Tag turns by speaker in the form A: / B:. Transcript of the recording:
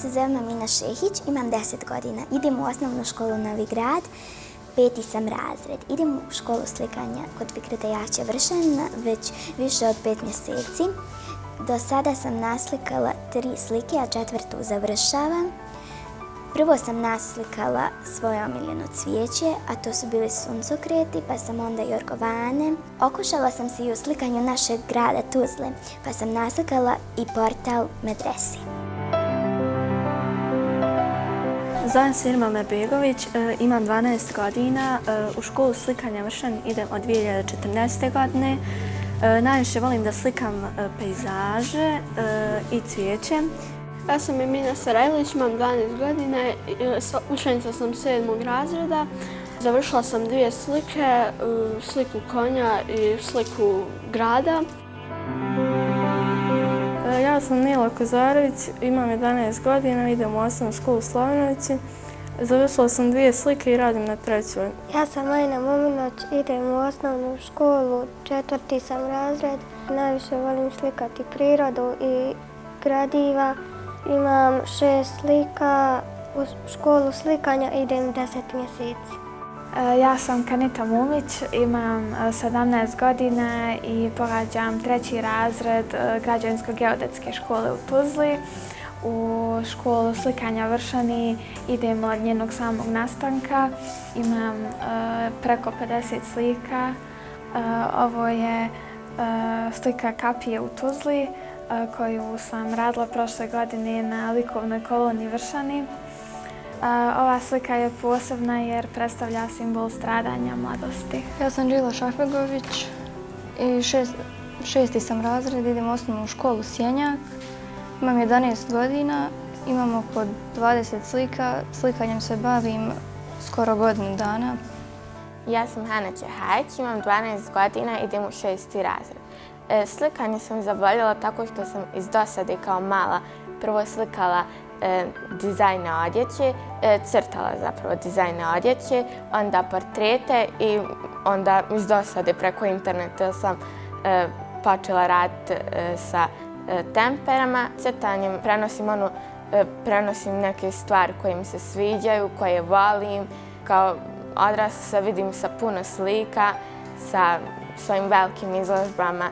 A: se zovem Amina Šehić, imam 10 godina. Idem u osnovnu školu Novi Grad, 5. sam razred. Idem u školu slikanja kod Fikreta Jače Vršan već više od 5 mjeseci. Do sada sam naslikala 3 slike, a 4. završavam. Prvo sam naslikala svoje omiljeno cvijeće, a to su bili suncokreti, pa sam onda jorgovane. Okušala sam se i u slikanju našeg grada Tuzle, pa sam naslikala i portal medrese.
B: Zovem se Irma Begović, imam 12 godina, u školu slikanja Vršan idem od 2014. godine. Najviše volim da slikam pejzaže i cvijeće.
C: Ja sam Emina Sarajlić, imam 12 godina, učenica sam 7. razreda. Završila sam 2 slike, sliku konja i sliku grada.
B: Ja sam Nila Kozarević, imam 11 godina, idem u osnovnu školu u Slavinovici. Završila sam 2 slike i radim na 3.
D: Ja sam Majna Mominoć, idem u osnovnu školu, 4. sam razred. Najviše volim slikati prirodu i gradiva. Imam 6 slika, u školu slikanja idem 10 mjeseci.
E: Ja sam Kanita Mumić, imam 17 godina i pohađam 3. razred Građevinsko-geodetske škole u Tuzli. U školu slikanja Vršani idem od njenog samog nastanka. Imam preko 50 slika. Ovo je slika kapije u Tuzli koju sam radila prošle godine na likovnoj koloniji Vršani. Ova slika je posebna jer predstavlja simbol stradanja mladosti.
F: Ja sam Đila Šafegović i 6. sam razred, idem u osnovnu školu Sjenjak. Imam 11 godina, imam oko 20 slika, slikanjem se bavim skoro godinu dana.
G: Ja sam Hana Čehajić, imam 12 godina, idem u 6. razred. Slikanje sam zavoljela tako što sam iz dosade kao mala prvo slikala dizajne odjeće, crtala zapravo dizajne odjeće, onda portrete i onda iz dosade preko interneta sam počela raditi sa temperama. Crtanjem prenosim neke stvari koje mi se sviđaju, koje volim. Kao odrasla se vidim sa puno slika, sa svojim velikim izložbama